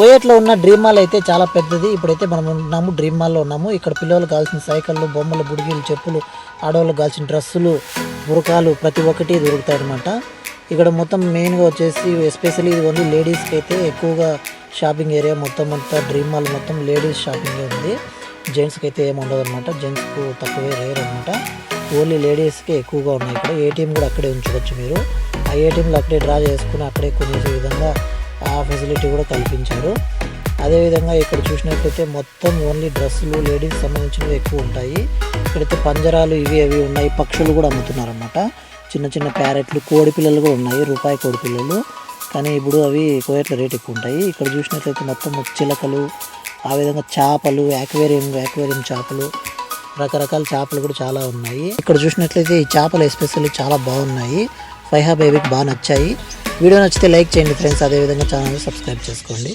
కోయట్లో ఉన్న dream mall అయితే చాలా పెద్దది. ఇప్పుడైతే మనం ఉన్నాము డ్రీమ్ మాల్లో ఉన్నాము. ఇక్కడ పిల్లలకు కావాల్సిన సైకిళ్ళు, బొమ్మలు, బుడిగీలు, చెప్పులు, ఆడవాళ్ళకి కావాల్సిన డ్రెస్సులు, బురకాలు ప్రతి ఒక్కటి దొరుకుతాయి అన్నమాట. ఇక్కడ మొత్తం మెయిన్గా వచ్చేసి ఎస్పెషల్లీ ఇది ఓన్లీ లేడీస్కి అయితే ఎక్కువగా షాపింగ్ ఏరియా మొత్తం అంతా డ్రీమ్ మాల్ మొత్తం లేడీస్ షాపింగే ఉంది. జెంట్స్కి అయితే ఏమి ఉండదు అనమాట. జెంట్స్కు తక్కువే రేర్ అనమాట. ఓన్లీ లేడీస్కి ఎక్కువగా ఉన్నాయి. ఇక్కడ ఏటీఎం కూడా అక్కడే ఉంచుకోవచ్చు మీరు. ఆ ఏటీఎంలో అక్కడే డ్రా చేసుకుని అక్కడే కొనేసే విధంగా ఆ ఫెసిలిటీ కూడా కల్పించారు. అదేవిధంగా ఇక్కడ చూసినట్లయితే మొత్తం ఓన్లీ డ్రెస్సులు లేడీస్ సంబంధించినవి ఎక్కువ ఉంటాయి. ఇక్కడైతే పంజరాలు ఇవి అవి ఉన్నాయి. పక్షులు కూడా అమ్ముతున్నారు అన్నమాట. చిన్న చిన్న ప్యారెట్లు, కోడి పిల్లలు కూడా ఉన్నాయి. రూపాయి కోడి పిల్లలు, కానీ ఇప్పుడు అవి కోయట్ల రేట్ ఎక్కువ ఉంటాయి. ఇక్కడ చూసినట్లయితే మొత్తం చిలకలు, ఆ విధంగా చేపలు, యాక్వేరియం చేపలు, రకరకాల చేపలు కూడా చాలా ఉన్నాయి. ఇక్కడ చూసినట్లయితే ఈ చేపలు ఎస్పెషల్లీ చాలా బాగున్నాయి. ఫైహా బేబీకి బాగా నచ్చాయి. వీడియో నచ్చితే లైక్ చేయండి ఫ్రెండ్స్. అదేవిధంగా ఛానల్ని సబ్స్క్రైబ్ చేసుకోండి.